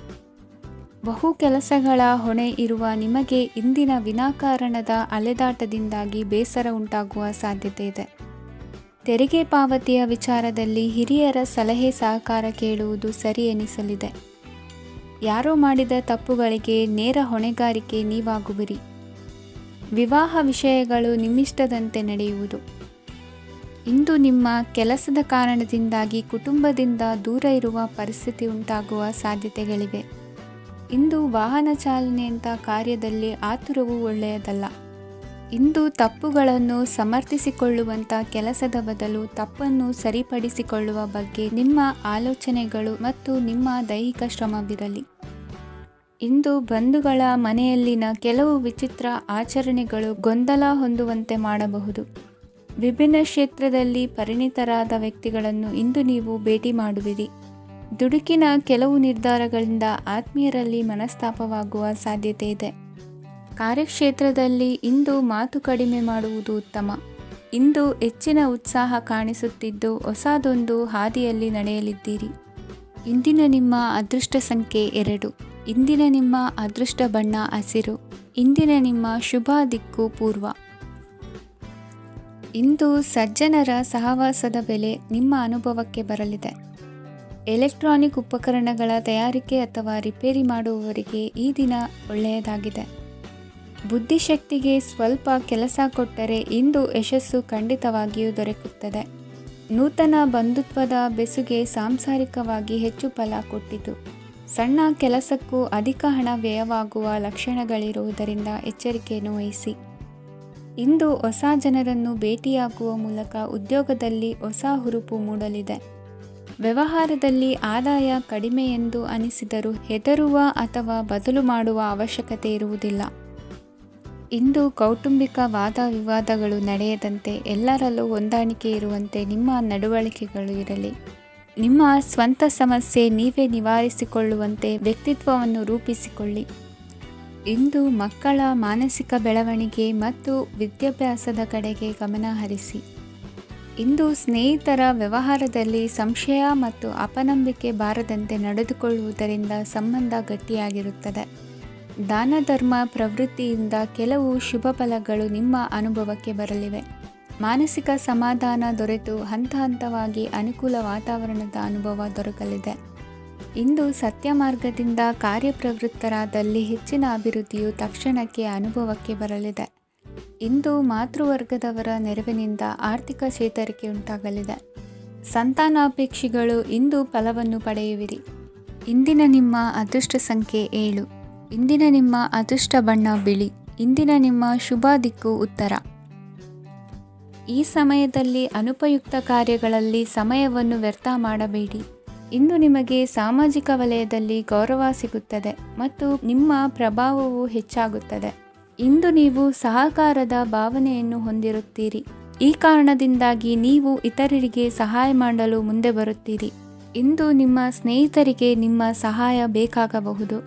Speaker 1: ಬಹು ಕೆಲಸಗಳ ಹೊಣೆ ಇರುವ ನಿಮಗೆ ಇಂದಿನ ವಿನಾಕಾರಣದ ಅಲೆದಾಟದಿಂದಾಗಿ ಬೇಸರ ಉಂಟಾಗುವ ಸಾಧ್ಯತೆ ಇದೆ. ತೆರಿಗೆ ಪಾವತಿಯ ವಿಚಾರದಲ್ಲಿ ಹಿರಿಯರ ಸಲಹೆ ಸಹಕಾರ ಕೇಳುವುದು ಸರಿ ಎನಿಸಲಿದೆ. ಯಾರೋ ಮಾಡಿದ ತಪ್ಪುಗಳಿಗೆ ನೇರ ಹೊಣೆಗಾರಿಕೆ ನೀವಾಗುವಿರಿ. ವಿವಾಹ ವಿಷಯಗಳು ನಿಮ್ಮಿಷ್ಟದಂತೆ ನಡೆಯುವುದು. ಇಂದು ನಿಮ್ಮ ಕೆಲಸದ ಕಾರಣದಿಂದಾಗಿ ಕುಟುಂಬದಿಂದ ದೂರ ಇರುವ ಪರಿಸ್ಥಿತಿ ಉಂಟಾಗುವ ಸಾಧ್ಯತೆಗಳಿವೆ. ಇಂದು ವಾಹನ ಚಾಲನೆಯಂಥ ಕಾರ್ಯದಲ್ಲಿ ಆತುರವು ಒಳ್ಳೆಯದಲ್ಲ. ಇಂದು ತಪ್ಪುಗಳನ್ನು ಸಮರ್ಥಿಸಿಕೊಳ್ಳುವಂಥ ಕೆಲಸದ ಬದಲು ತಪ್ಪನ್ನು ಸರಿಪಡಿಸಿಕೊಳ್ಳುವ ಬಗ್ಗೆ ನಿಮ್ಮ ಆಲೋಚನೆಗಳು ಮತ್ತು ನಿಮ್ಮ ದೈಹಿಕ ಶ್ರಮವಿರಲಿ. ಇಂದು ಬಂಧುಗಳ ಮನೆಯಲ್ಲಿನ ಕೆಲವು ವಿಚಿತ್ರ ಆಚರಣೆಗಳು ಗೊಂದಲ ಹೊಂದುವಂತೆ ಮಾಡಬಹುದು. ವಿಭಿನ್ನ ಕ್ಷೇತ್ರದಲ್ಲಿ ಪರಿಣಿತರಾದ ವ್ಯಕ್ತಿಗಳನ್ನು ಇಂದು ನೀವು ಭೇಟಿ ಮಾಡುವಿರಿ. ದುಡುಕಿನ ಕೆಲವು ನಿರ್ಧಾರಗಳಿಂದ ಆತ್ಮೀಯರಲ್ಲಿ ಮನಸ್ತಾಪವಾಗುವ ಸಾಧ್ಯತೆ ಇದೆ. ಕಾರ್ಯಕ್ಷೇತ್ರದಲ್ಲಿ ಇಂದು ಮಾತು ಕಡಿಮೆ ಮಾಡುವುದು ಉತ್ತಮ. ಇಂದು ಹೆಚ್ಚಿನ ಉತ್ಸಾಹ ಕಾಣಿಸುತ್ತಿದ್ದು ಹೊಸದೊಂದು ಹಾದಿಯಲ್ಲಿ ನಡೆಯಲಿದ್ದೀರಿ. ಇಂದಿನ ನಿಮ್ಮ ಅದೃಷ್ಟ ಸಂಖ್ಯೆ 2. ಇಂದಿನ ನಿಮ್ಮ ಅದೃಷ್ಟ ಬಣ್ಣ ಹಸಿರು. ಇಂದಿನ ನಿಮ್ಮ ಶುಭ ದಿಕ್ಕು ಪೂರ್ವ. ಇಂದು ಸಜ್ಜನರ ಸಹವಾಸದ ಬೆಲೆ ನಿಮ್ಮ ಅನುಭವಕ್ಕೆ ಬರಲಿದೆ. ಎಲೆಕ್ಟ್ರಾನಿಕ್ ಉಪಕರಣಗಳ ತಯಾರಿಕೆ ಅಥವಾ ರಿಪೇರಿ ಮಾಡುವವರಿಗೆ ಈ ದಿನ ಒಳ್ಳೆಯದಾಗಿದೆ. ಬುದ್ಧಿಶಕ್ತಿಗೆ ಸ್ವಲ್ಪ ಕೆಲಸ ಕೊಟ್ಟರೆ ಇಂದು ಯಶಸ್ಸು ಖಂಡಿತವಾಗಿಯೂ ದೊರಕುತ್ತದೆ. ನೂತನ ಬಂಧುತ್ವದ ಬೆಸುಗೆ ಸಾಂಸಾರಿಕವಾಗಿ ಹೆಚ್ಚು ಫಲ ಕೊಟ್ಟಿತು. ಸಣ್ಣ ಕೆಲಸಕ್ಕೂ ಅಧಿಕ ಹಣ ವ್ಯಯವಾಗುವ ಲಕ್ಷಣಗಳಿರುವುದರಿಂದ ಎಚ್ಚರಿಕೆಯನ್ನು ವಹಿಸಿ. ಇಂದು ಹೊಸ ಜನರನ್ನು ಭೇಟಿಯಾಗುವ ಮೂಲಕ ಉದ್ಯೋಗದಲ್ಲಿ ಹೊಸ ಹುರುಪು ಮೂಡಲಿದೆ. ವ್ಯವಹಾರದಲ್ಲಿ ಆದಾಯ ಕಡಿಮೆ ಎಂದು ಅನಿಸಿದರೂ ಹೆದರುವ ಅಥವಾ ಬದಲು ಮಾಡುವ ಅವಶ್ಯಕತೆ ಇರುವುದಿಲ್ಲ. ಇಂದು ಕೌಟುಂಬಿಕ ವಾದ ವಿವಾದಗಳು ನಡೆಯದಂತೆ ಎಲ್ಲರಲ್ಲೂ ಹೊಂದಾಣಿಕೆ ಇರುವಂತೆ ನಿಮ್ಮ ನಡವಳಿಕೆಗಳು ಇರಲಿ. ನಿಮ್ಮ ಸ್ವಂತ ಸಮಸ್ಯೆ ನೀವೇ ನಿವಾರಿಸಿಕೊಳ್ಳುವಂತೆ ವ್ಯಕ್ತಿತ್ವವನ್ನು ರೂಪಿಸಿಕೊಳ್ಳಿ. ಇಂದು ಮಕ್ಕಳ ಮಾನಸಿಕ ಬೆಳವಣಿಗೆ ಮತ್ತು ವಿದ್ಯಾಭ್ಯಾಸದ ಕಡೆಗೆ ಗಮನ ಹರಿಸಿ. ಇಂದು ಸ್ನೇಹಿತರ ವ್ಯವಹಾರದಲ್ಲಿ ಸಂಶಯ ಮತ್ತು ಅಪನಂಬಿಕೆ ಬಾರದಂತೆ ನಡೆದುಕೊಳ್ಳುವುದರಿಂದ ಸಂಬಂಧ ಗಟ್ಟಿಯಾಗಿರುತ್ತದೆ. ದಾನ ಧರ್ಮ ಪ್ರವೃತ್ತಿಯಿಂದ ಕೆಲವು ಶುಭ ಫಲಗಳು ನಿಮ್ಮ ಅನುಭವಕ್ಕೆ ಬರಲಿವೆ. ಮಾನಸಿಕ ಸಮಾಧಾನ ದೊರೆತು ಹಂತ ಹಂತವಾಗಿ ಅನುಕೂಲ ವಾತಾವರಣದ ಅನುಭವ ದೊರಕಲಿದೆ. ಇಂದು ಸತ್ಯ ಮಾರ್ಗದಿಂದ ಕಾರ್ಯಪ್ರವೃತ್ತರಾದಲ್ಲಿ ಹೆಚ್ಚಿನ ಅಭಿವೃದ್ಧಿಯು ತಕ್ಷಣಕ್ಕೆ ಅನುಭವಕ್ಕೆ ಬರಲಿದೆ. ಇಂದು ಮಾತೃವರ್ಗದವರ ನೆರವಿನಿಂದ ಆರ್ಥಿಕ ಚೇತರಿಕೆ ಉಂಟಾಗಲಿದೆ. ಸಂತಾನಾಪೇಕ್ಷಿಗಳು ಇಂದು ಫಲವನ್ನು ಪಡೆಯುವಿರಿ. ಇಂದಿನ ನಿಮ್ಮ ಅದೃಷ್ಟ ಸಂಖ್ಯೆ 7. ಇಂದಿನ ನಿಮ್ಮ ಅದೃಷ್ಟ ಬಣ್ಣ ಬಿಳಿ. ಇಂದಿನ ನಿಮ್ಮ ಶುಭ ದಿಕ್ಕು ಉತ್ತರ. ಈ ಸಮಯದಲ್ಲಿ ಅನುಪಯುಕ್ತ ಕಾರ್ಯಗಳಲ್ಲಿ ಸಮಯವನ್ನು ವ್ಯರ್ಥ ಮಾಡಬೇಡಿ. ಇಂದು ನಿಮಗೆ ಸಾಮಾಜಿಕ ವಲಯದಲ್ಲಿ ಗೌರವ ಸಿಗುತ್ತದೆ ಮತ್ತು ನಿಮ್ಮ ಪ್ರಭಾವವು ಹೆಚ್ಚಾಗುತ್ತದೆ. ಇಂದು ನೀವು ಸಹಕಾರದ ಭಾವನೆಯನ್ನು ಹೊಂದಿರುತ್ತೀರಿ. ಈ ಕಾರಣದಿಂದಾಗಿ ನೀವು ಇತರರಿಗೆ ಸಹಾಯ ಮಾಡಲು ಮುಂದೆ ಬರುತ್ತೀರಿ. ಇಂದು ನಿಮ್ಮ ಸ್ನೇಹಿತರಿಗೆ ನಿಮ್ಮ ಸಹಾಯ ಬೇಕಾಗಬಹುದು.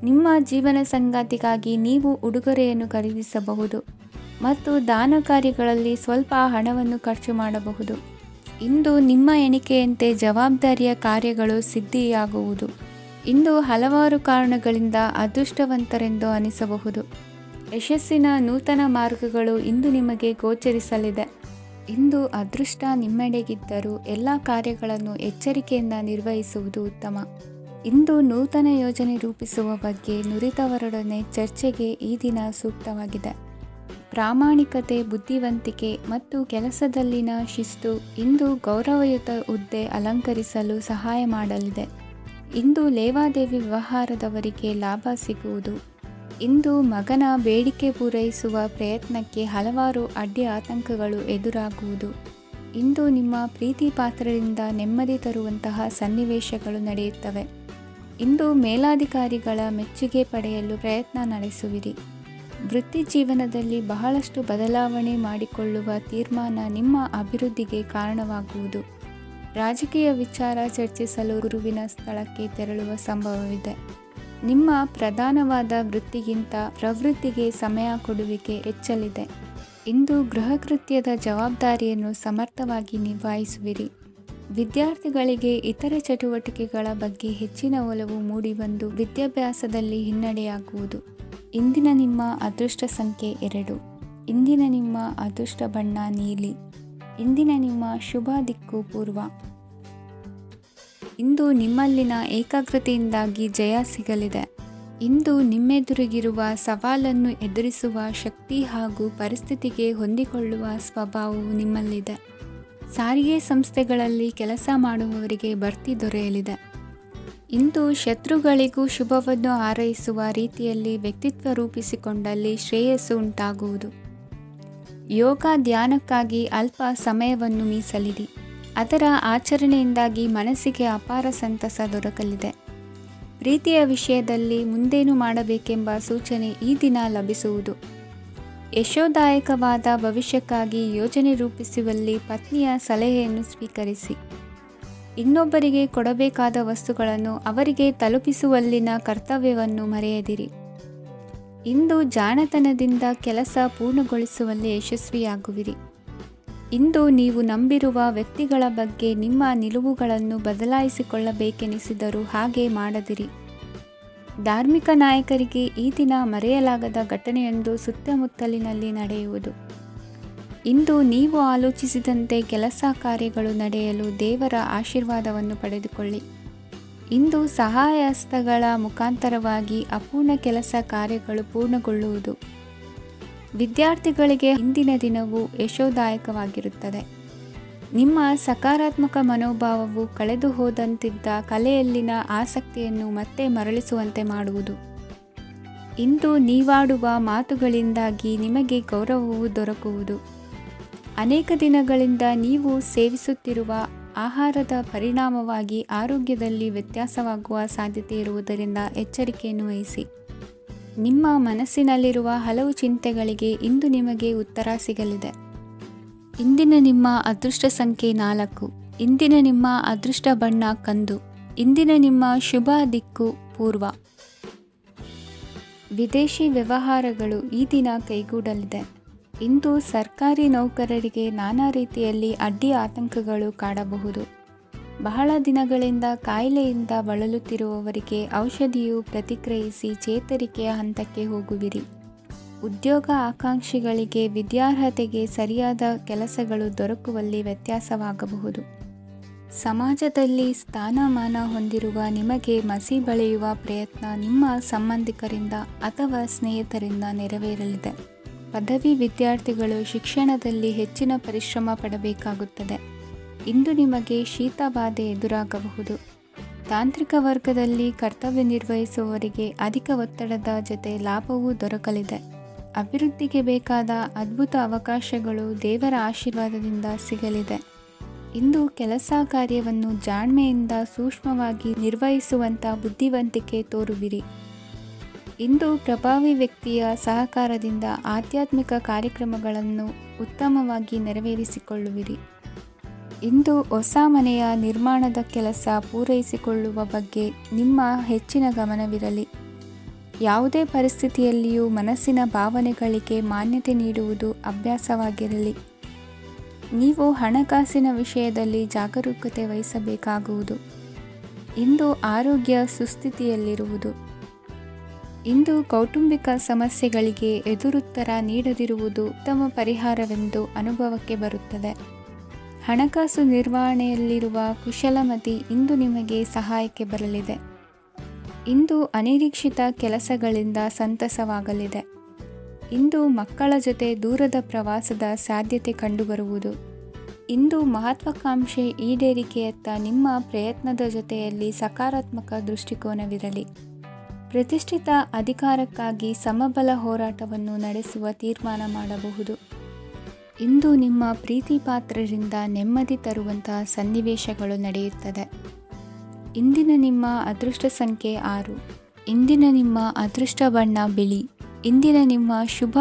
Speaker 1: ನಿಮ್ಮ ಜೀವನ ಸಂಗಾತಿಗಾಗಿ ನೀವು ಉಡುಗೊರೆಯನ್ನು ಖರೀದಿಸಬಹುದು ಮತ್ತು ದಾನ ಕಾರ್ಯಗಳಲ್ಲಿ ಸ್ವಲ್ಪ ಹಣವನ್ನು ಖರ್ಚು ಮಾಡಬಹುದು. ಇಂದು ನಿಮ್ಮ ಎಣಿಕೆಯಂತೆ ಜವಾಬ್ದಾರಿಯ ಕಾರ್ಯಗಳು ಸಿದ್ಧಿಯಾಗುವುದು. ಇಂದು ಹಲವಾರು ಕಾರಣಗಳಿಂದ ಅದೃಷ್ಟವಂತರೆಂದು ಅನಿಸಬಹುದು. ಯಶಸ್ಸಿನ ನೂತನ ಮಾರ್ಗಗಳು ಇಂದು ನಿಮಗೆ ಗೋಚರಿಸಲಿದೆ. ಇಂದು ಅದೃಷ್ಟ ನಿಮ್ಮೆಡೆಗಿದ್ದರೂ ಎಲ್ಲ ಕಾರ್ಯಗಳನ್ನು ಎಚ್ಚರಿಕೆಯಿಂದ ನಿರ್ವಹಿಸುವುದು ಉತ್ತಮ. ಇಂದು ನೂತನ ಯೋಜನೆ ರೂಪಿಸುವ ಬಗ್ಗೆ ನುರಿತವರೊಡನೆ ಚರ್ಚೆಗೆ ಈ ದಿನ ಸೂಕ್ತವಾಗಿದೆ. ಪ್ರಾಮಾಣಿಕತೆ, ಬುದ್ಧಿವಂತಿಕೆ ಮತ್ತು ಕೆಲಸದಲ್ಲಿನ ಶಿಸ್ತು ಇಂದು ಗೌರವಯುತ ಹುದ್ದೆ ಅಲಂಕರಿಸಲು ಸಹಾಯ ಮಾಡಲಿದೆ. ಇಂದು ಲೇವಾದೇವಿ ವ್ಯವಹಾರದವರಿಗೆ ಲಾಭ ಸಿಗುವುದು. ಇಂದು ಮಗನ ಬೇಡಿಕೆ ಪೂರೈಸುವ ಪ್ರಯತ್ನಕ್ಕೆ ಹಲವಾರು ಅಡ್ಡಿ ಆತಂಕಗಳು ಎದುರಾಗುವುದು. ಇಂದು ನಿಮ್ಮ ಪ್ರೀತಿ ಪಾತ್ರರಿಂದ ನೆಮ್ಮದಿ ತರುವಂತಹ ಸನ್ನಿವೇಶಗಳು ನಡೆಯುತ್ತವೆ. ಇಂದು ಮೇಲಾಧಿಕಾರಿಗಳ ಮೆಚ್ಚುಗೆ ಪಡೆಯಲು ಪ್ರಯತ್ನ ನಡೆಸುವಿರಿ. ವೃತ್ತಿ ಜೀವನದಲ್ಲಿ ಬಹಳಷ್ಟು ಬದಲಾವಣೆ ಮಾಡಿಕೊಳ್ಳುವ ತೀರ್ಮಾನ ನಿಮ್ಮ ಅಭಿವೃದ್ಧಿಗೆ ಕಾರಣವಾಗುವುದು. ರಾಜಕೀಯ ವಿಚಾರ ಚರ್ಚಿಸಲು ಗುರುವಿನ ಸ್ಥಳಕ್ಕೆ ತೆರಳುವ ಸಂಭವವಿದೆ. ನಿಮ್ಮ ಪ್ರಧಾನವಾದ ವೃತ್ತಿಗಿಂತ ಪ್ರವೃತ್ತಿಗೆ ಸಮಯ ಕೊಡುವಿಕೆ ಹೆಚ್ಚಲಿದೆ. ಇಂದು ಗೃಹ ಕೃತ್ಯದ ಜವಾಬ್ದಾರಿಯನ್ನು ಸಮರ್ಥವಾಗಿ ನಿಭಾಯಿಸುವಿರಿ. ವಿದ್ಯಾರ್ಥಿಗಳಿಗೆ ಇತರೆ ಚಟುವಟಿಕೆಗಳ ಬಗ್ಗೆ ಹೆಚ್ಚಿನ ಒಲವು ಮೂಡಿಬಂದು ವಿದ್ಯಾಭ್ಯಾಸದಲ್ಲಿ ಹಿನ್ನಡೆಯಾಗುವುದು. ಇಂದಿನ ನಿಮ್ಮ ಅದೃಷ್ಟ ಸಂಖ್ಯೆ 2. ಇಂದಿನ ನಿಮ್ಮ ಅದೃಷ್ಟ ಬಣ್ಣ ನೀಲಿ. ಇಂದಿನ ನಿಮ್ಮ ಶುಭ ದಿಕ್ಕು ಪೂರ್ವ. ಇಂದು ನಿಮ್ಮಲ್ಲಿನ ಏಕಾಗ್ರತೆಯಿಂದಾಗಿ ಜಯ ಸಿಗಲಿದೆ. ಇಂದು ನಿಮ್ಮೆದುರಿಗಿರುವ ಸವಾಲನ್ನು ಎದುರಿಸುವ ಶಕ್ತಿ ಹಾಗೂ ಪರಿಸ್ಥಿತಿಗೆ ಹೊಂದಿಕೊಳ್ಳುವ ಸ್ವಭಾವವು ನಿಮ್ಮಲ್ಲಿದೆ. ಸಾರಿಗೆ ಸಂಸ್ಥೆಗಳಲ್ಲಿ ಕೆಲಸ ಮಾಡುವವರಿಗೆ ಬಡ್ತಿ ದೊರೆಯಲಿದೆ. ಇಂದು ಶತ್ರುಗಳಿಗೂ ಶುಭವನ್ನು ಹಾರೈಸುವ ರೀತಿಯಲ್ಲಿ ವ್ಯಕ್ತಿತ್ವ ರೂಪಿಸಿಕೊಂಡಲ್ಲಿ ಶ್ರೇಯಸ್ಸು ಉಂಟಾಗುವುದು. ಯೋಗ ಧ್ಯಾನಕ್ಕಾಗಿ ಅಲ್ಪ ಸಮಯವನ್ನು ಮೀಸಲಿಡಿ. ಅದರ ಆಚರಣೆಯಿಂದಾಗಿ ಮನಸ್ಸಿಗೆ ಅಪಾರ ಸಂತಸ ದೊರಕಲಿದೆ. ಪ್ರೀತಿಯ ವಿಷಯದಲ್ಲಿ ಮುಂದೇನು ಮಾಡಬೇಕೆಂಬ ಸೂಚನೆ ಈ ದಿನ ಲಭಿಸುವುದು. ಯಶೋದಾಯಕವಾದ ಭವಿಷ್ಯಕ್ಕಾಗಿ ಯೋಜನೆ ರೂಪಿಸುವಲ್ಲಿ ಪತ್ನಿಯ ಸಲಹೆಯನ್ನು ಸ್ವೀಕರಿಸಿ. ಇನ್ನೊಬ್ಬರಿಗೆ ಕೊಡಬೇಕಾದ ವಸ್ತುಗಳನ್ನು ಅವರಿಗೆ ತಲುಪಿಸುವಲ್ಲಿನ ಕರ್ತವ್ಯವನ್ನು ಮರೆಯದಿರಿ. ಇಂದು ಜಾಣತನದಿಂದ ಕೆಲಸ ಪೂರ್ಣಗೊಳಿಸುವಲ್ಲಿ ಯಶಸ್ವಿಯಾಗುವಿರಿ. ಇಂದು ನೀವು ನಂಬಿರುವ ವ್ಯಕ್ತಿಗಳ ಬಗ್ಗೆ ನಿಮ್ಮ ನಿಲುವುಗಳನ್ನು ಬದಲಾಯಿಸಿಕೊಳ್ಳಬೇಕೆನಿಸಿದರೂ ಹಾಗೆ ಮಾಡದಿರಿ. ಧಾರ್ಮಿಕ ನಾಯಕರಿಗೆ ಈ ದಿನ ಮರೆಯಲಾಗದ ಘಟನೆಯೊಂದು ಸುತ್ತಮುತ್ತಲಿನಲ್ಲಿ ನಡೆಯುವುದು. ಇಂದು ನೀವು ಆಲೋಚಿಸಿದಂತೆ ಕೆಲಸ ಕಾರ್ಯಗಳು ನಡೆಯಲು ದೇವರ ಆಶೀರ್ವಾದವನ್ನು ಪಡೆದುಕೊಳ್ಳಿ. ಇಂದು ಸಹಾಯ ಹಸ್ತಗಳ ಮುಖಾಂತರವಾಗಿ ಅಪೂರ್ಣ ಕೆಲಸ ಕಾರ್ಯಗಳು ಪೂರ್ಣಗೊಳ್ಳುವುದು. ವಿದ್ಯಾರ್ಥಿಗಳಿಗೆ ಇಂದಿನ ದಿನವು ಯಶೋದಾಯಕವಾಗಿರುತ್ತದೆ. ನಿಮ್ಮ ಸಕಾರಾತ್ಮಕ ಮನೋಭಾವವು ಕಳೆದು ಹೋದಂತಿದ್ದ ಕಲೆಯಲ್ಲಿನ ಆಸಕ್ತಿಯನ್ನು ಮತ್ತೆ ಮರಳಿಸುವಂತೆ ಮಾಡುವುದು. ಇಂದು ನೀವಾಡುವ ಮಾತುಗಳಿಂದಾಗಿ ನಿಮಗೆ ಗೌರವವು ದೊರಕುವುದು. ಅನೇಕ ದಿನಗಳಿಂದ ನೀವು ಸೇವಿಸುತ್ತಿರುವ ಆಹಾರದ ಪರಿಣಾಮವಾಗಿ ಆರೋಗ್ಯದಲ್ಲಿ ವ್ಯತ್ಯಾಸವಾಗುವ ಸಾಧ್ಯತೆ ಇರುವುದರಿಂದ ಎಚ್ಚರಿಕೆಯನ್ನು ವಹಿಸಿ. ನಿಮ್ಮ ಮನಸ್ಸಿನಲ್ಲಿರುವ ಹಲವು ಚಿಂತೆಗಳಿಗೆ ಇಂದು ನಿಮಗೆ ಉತ್ತರ ಸಿಗಲಿದೆ. ಇಂದಿನ ನಿಮ್ಮ ಅದೃಷ್ಟ ಸಂಖ್ಯೆ 4. ಇಂದಿನ ನಿಮ್ಮ ಅದೃಷ್ಟ ಬಣ್ಣ ಕಂದು. ಇಂದಿನ ನಿಮ್ಮ ಶುಭ ದಿಕ್ಕು ಪೂರ್ವ. ವಿದೇಶಿ ವ್ಯವಹಾರಗಳು ಈ ದಿನ ಕೈಗೂಡಲಿದೆ. ಇಂದು ಸರ್ಕಾರಿ ನೌಕರರಿಗೆ ನಾನಾ ರೀತಿಯಲ್ಲಿ ಅಡ್ಡಿ ಆತಂಕಗಳು ಕಾಡಬಹುದು. ಬಹಳ ದಿನಗಳಿಂದ ಕಾಯಿಲೆಯಿಂದ ಬಳಲುತ್ತಿರುವವರಿಗೆ ಔಷಧಿಯು ಪ್ರತಿಕ್ರಿಯಿಸಿ ಚೇತರಿಕೆಯ ಹಂತಕ್ಕೆ ಹೋಗುವಿರಿ. ಉದ್ಯೋಗ ಆಕಾಂಕ್ಷಿಗಳಿಗೆ ವಿದ್ಯಾರ್ಹತೆಗೆ ಸರಿಯಾದ ಕೆಲಸಗಳು ದೊರಕುವಲ್ಲಿ ವ್ಯತ್ಯಾಸವಾಗಬಹುದು. ಸಮಾಜದಲ್ಲಿ ಸ್ಥಾನಮಾನ ಹೊಂದಿರುವ ನಿಮಗೆ ಮಸಿ ಬಳಿಯುವ ಪ್ರಯತ್ನ ನಿಮ್ಮ ಸಂಬಂಧಿಕರಿಂದ ಅಥವಾ ಸ್ನೇಹಿತರಿಂದ ನೆರವೇರಲಿದೆ. ಪದವಿ ವಿದ್ಯಾರ್ಥಿಗಳು ಶಿಕ್ಷಣದಲ್ಲಿ ಹೆಚ್ಚಿನ ಪರಿಶ್ರಮ ಪಡಬೇಕಾಗುತ್ತದೆ. ಇಂದು ನಿಮಗೆ ಶೀತ ಬಾಧೆ ಎದುರಾಗಬಹುದು. ತಾಂತ್ರಿಕ ವರ್ಗದಲ್ಲಿ ಕರ್ತವ್ಯ ನಿರ್ವಹಿಸುವವರಿಗೆ ಅಧಿಕ ಒತ್ತಡದ ಜೊತೆ ಲಾಭವೂ ದೊರಕಲಿದೆ. ಅಭಿವೃದ್ಧಿಗೆ ಬೇಕಾದ ಅದ್ಭುತ ಅವಕಾಶಗಳು ದೇವರ ಆಶೀರ್ವಾದದಿಂದ ಸಿಗಲಿದೆ. ಇಂದು ಕೆಲಸ ಕಾರ್ಯವನ್ನು ಜಾಣ್ಮೆಯಿಂದ ಸೂಕ್ಷ್ಮವಾಗಿ ನಿರ್ವಹಿಸುವಂಥ ಬುದ್ಧಿವಂತಿಕೆ ತೋರುವಿರಿ. ಇಂದು ಪ್ರಭಾವಿ ವ್ಯಕ್ತಿಯ ಸಹಕಾರದಿಂದ ಆಧ್ಯಾತ್ಮಿಕ ಕಾರ್ಯಕ್ರಮಗಳನ್ನು ಉತ್ತಮವಾಗಿ ನೆರವೇರಿಸಿಕೊಳ್ಳುವಿರಿ. ಇಂದು ಹೊಸ ಮನೆಯ ನಿರ್ಮಾಣದ ಕೆಲಸ ಪೂರೈಸಿಕೊಳ್ಳುವ ಬಗ್ಗೆ ನಿಮ್ಮ ಹೆಚ್ಚಿನ ಗಮನವಿರಲಿ. ಯಾವುದೇ ಪರಿಸ್ಥಿತಿಯಲ್ಲಿಯೂ ಮನಸ್ಸಿನ ಭಾವನೆಗಳಿಗೆ ಮಾನ್ಯತೆ ನೀಡುವುದು ಅಭ್ಯಾಸವಾಗಿರಲಿ. ನೀವು ಹಣಕಾಸಿನ ವಿಷಯದಲ್ಲಿ ಜಾಗರೂಕತೆ ವಹಿಸಬೇಕಾಗುವುದು. ಇಂದು ಆರೋಗ್ಯ ಸುಸ್ಥಿತಿಯಲ್ಲಿರುವುದು. ಇಂದು ಕೌಟುಂಬಿಕ ಸಮಸ್ಯೆಗಳಿಗೆ ಎದುರುತ್ತರ ನೀಡದಿರುವುದು ಉತ್ತಮ ಪರಿಹಾರವೆಂದು ಅನುಭವಕ್ಕೆ ಬರುತ್ತದೆ. ಹಣಕಾಸು ನಿರ್ವಹಣೆಯಲ್ಲಿರುವ ಕುಶಲಮತಿ ಇಂದು ನಿಮಗೆ ಸಹಾಯಕ್ಕೆ ಬರಲಿದೆ. ಇಂದು ಅನಿರೀಕ್ಷಿತ ಕೆಲಸಗಳಿಂದ ಸಂತಸವಾಗಲಿದೆ. ಇಂದು ಮಕ್ಕಳ ಜೊತೆ ದೂರದ ಪ್ರವಾಸದ ಸಾಧ್ಯತೆ ಕಂಡುಬರುವುದು. ಇಂದು ಮಹತ್ವಾಕಾಂಕ್ಷೆ ಈಡೇರಿಕೆಯತ್ತ ನಿಮ್ಮ ಪ್ರಯತ್ನದ ಜೊತೆಯಲ್ಲಿ ಸಕಾರಾತ್ಮಕ ದೃಷ್ಟಿಕೋನವಿರಲಿ. ಪ್ರತಿಷ್ಠಿತ ಅಧಿಕಾರಕ್ಕಾಗಿ ಸಮಬಲ ಹೋರಾಟವನ್ನು ನಡೆಸುವ ತೀರ್ಮಾನ ಮಾಡಬಹುದು. ಇಂದು ನಿಮ್ಮ ಪ್ರೀತಿ ಪಾತ್ರರಿಂದ ನೆಮ್ಮದಿ ತರುವಂತಹ ಸನ್ನಿವೇಶಗಳು ನಡೆಯುತ್ತದೆ. ಇಂದಿನ ನಿಮ್ಮ ಅದೃಷ್ಟ ಸಂಖ್ಯೆ 6. ಇಂದಿನ ನಿಮ್ಮ ಅದೃಷ್ಟ ಬಣ್ಣ ಬಿಳಿ. ಇಂದಿನ ನಿಮ್ಮ ಶುಭ